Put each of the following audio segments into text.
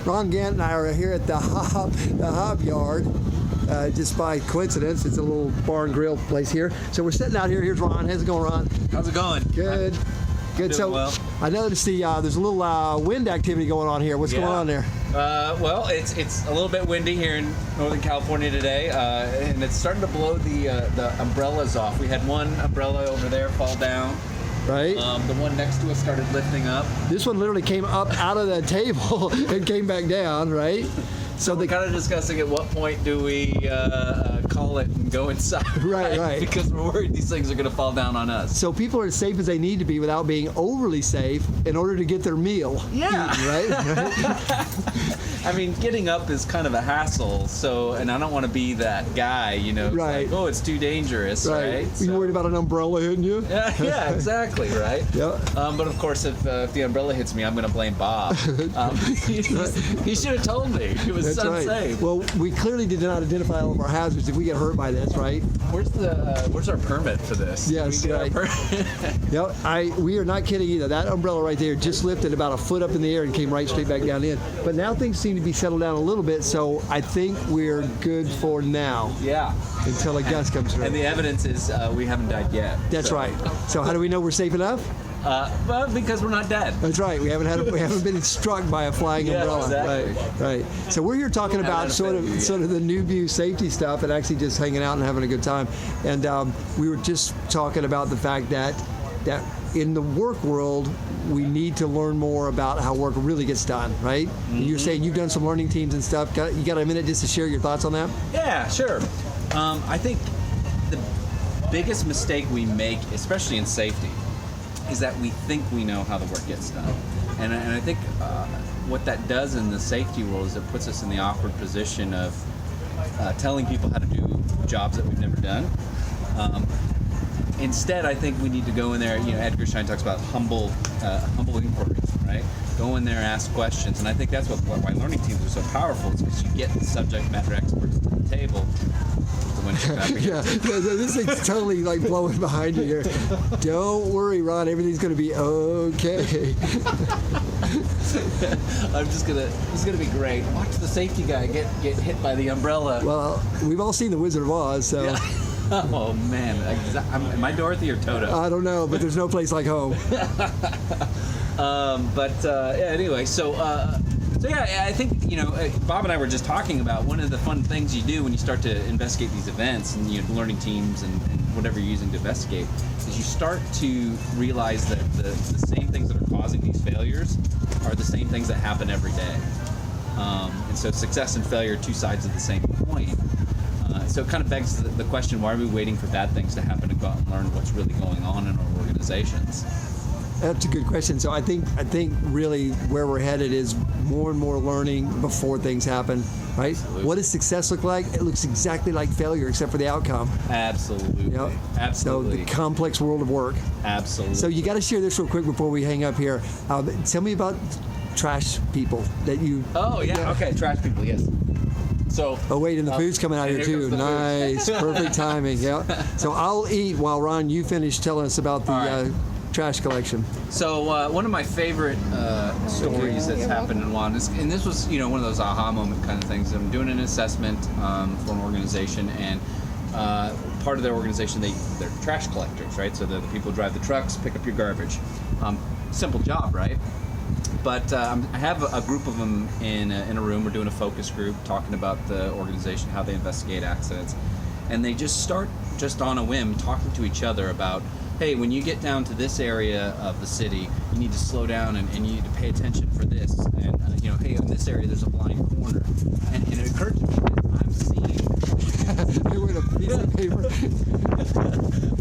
Ron Gantt and I are here at the HOP Yard. Just by coincidence, it's a little bar and grill place here. So we're sitting out here. Here's Ron. How's it going, Ron? How's it going? Good. Good. So well. I noticed there's a little wind activity going on here. What's going on there? Well, it's a little bit windy here in Northern California today, and it's starting to blow the umbrellas off. We had one umbrella over there fall down. Right. The one next to us started lifting up. This one literally came up out of the table and came back down, right? So we're kind of discussing at what point do we call it and go inside. Right. Because we're worried these things are going to fall down on us. So people are as safe as they need to be without being overly safe in order to get their meal. Yeah. Eaten, right? I mean, getting up is kind of a hassle. And I don't want to be that guy, Right. Like, oh, it's too dangerous, right? You worried about an umbrella hitting you? Yeah, exactly, right? Yeah. But of course, if the umbrella hits me, I'm going to blame Bob. He should have told me. It was unsafe. Right. Well, we clearly did not identify all of our hazards if we get hurt by this, right? Where's our permit for this? Yes, right. Yep. We are not kidding either. That umbrella right there just lifted about a foot up in the air and came right straight back down in. But now things seem to be settled down a little bit, so I think we're good for now. Yeah. Until a gust comes through. And the evidence is we haven't died yet. That's right. So how do we know we're safe enough? Well, because we're not dead. That's right. We haven't been struck by a flying umbrella. Exactly. Right. So we're here talking about sort of the new view safety stuff and actually just hanging out and having a good time. And we were just talking about the fact that in the work world, we need to learn more about how work really gets done, right? Mm-hmm. And you're saying you've done some learning teams and stuff. You got a minute just to share your thoughts on that? Yeah, sure. I think the biggest mistake we make, especially in safety, is that we think we know how the work gets done. And I think what that does in the safety world is it puts us in the awkward position of telling people how to do jobs that we've never done. Instead, I think we need to go in there. Edgar Schein talks about humble inquiries, right? Go in there, ask questions, and I think that's why learning teams are so powerful. Is because you get the subject matter experts to the table. Yeah, this thing's totally like blowing behind you here. Don't worry, Ron. Everything's going to be okay. This is gonna be great. Watch the safety guy get hit by the umbrella. Well, we've all seen The Wizard of Oz, so. Yeah. Oh man, am I Dorothy or Toto? I don't know, but there's no place like home. Anyway, so I think Bob and I were just talking about one of the fun things you do when you start to investigate these events and learning teams and whatever you're using to investigate is you start to realize that the same things that are causing these failures are the same things that happen every day. And so success and failure are two sides of the same coin. So it kind of begs the question, why are we waiting for bad things to happen to go out and learn what's really going on in our organizations? That's a good question. So I think really where we're headed is more and more learning before things happen, right? Absolutely. What does success look like? It looks exactly like failure except for the outcome. Absolutely. Yep. Absolutely. So the complex world of work. Absolutely. So you got to share this real quick before we hang up here. Tell me about trash people that you... Oh, yeah. Okay, trash people, yes. So, wait, and the food's coming out here too. Nice, perfect timing. Yeah. So I'll eat while Ron, you finish telling us about the trash collection. So one of my favorite stories that's happened in Juan is, and this was one of those aha moment kind of things. I'm doing an assessment for an organization, and part of their organization they're trash collectors, right? So the people who drive the trucks, pick up your garbage. Simple job, right? But I have a group of them in a room. We're doing a focus group talking about the organization, how they investigate accidents. And they just start just on a whim talking to each other about, hey, when you get down to this area of the city, you need to slow down and you need to pay attention for this. And, hey, in this area there's a blind corner. And it occurred to me that I'm seeing... They were in a piece of paper.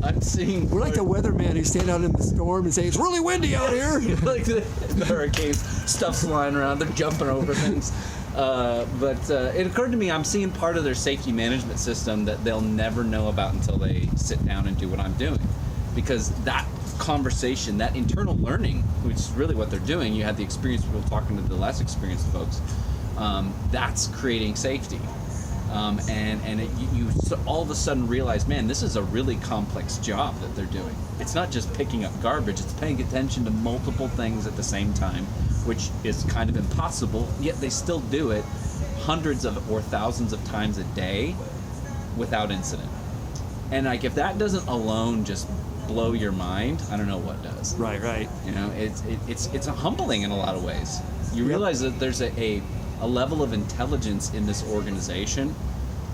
I'm seeing... We're like the weatherman who stand out in the storm and say, it's really windy out here. Like the hurricanes, stuff's flying around, they're jumping over things. But it occurred to me I'm seeing part of their safety management system that they'll never know about until they sit down and do what I'm doing. Because that conversation, that internal learning, which is really what they're doing, you have the experienced people talking to the less experienced folks, that's creating safety. You all of a sudden realize, man, this is a really complex job that they're doing. It's not just picking up garbage, it's paying attention to multiple things at the same time, which is kind of impossible, yet they still do it hundreds of or thousands of times a day without incident. And like, if that doesn't alone just blow your mind, I don't know what does. Right. You know, it's humbling in a lot of ways. You realize that there's a level of intelligence in this organization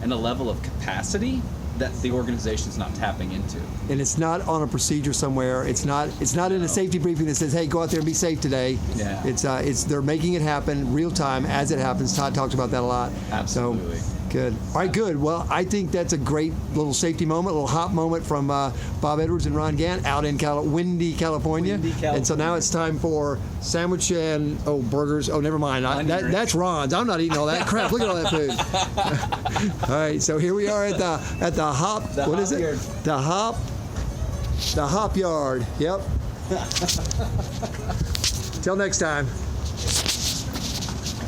and a level of capacity that the organization's not tapping into. And it's not on a procedure somewhere. It's not in a safety briefing that says, "Hey, go out there and be safe today." Yeah. It's they're making it happen real time as it happens. Todd talks about that a lot. Absolutely. So, good. All right, good. Well, I think that's a great little safety moment, a little hop moment from Bob Edwards and Ron Gantt out in windy California. And so now it's time for sandwich and burgers. Oh, never mind. That's Ron's. I'm not eating all that crap. Look at all that food. All right, so here we are at the hop. What is it? Yard. The hop Yard. Yep. Till next time.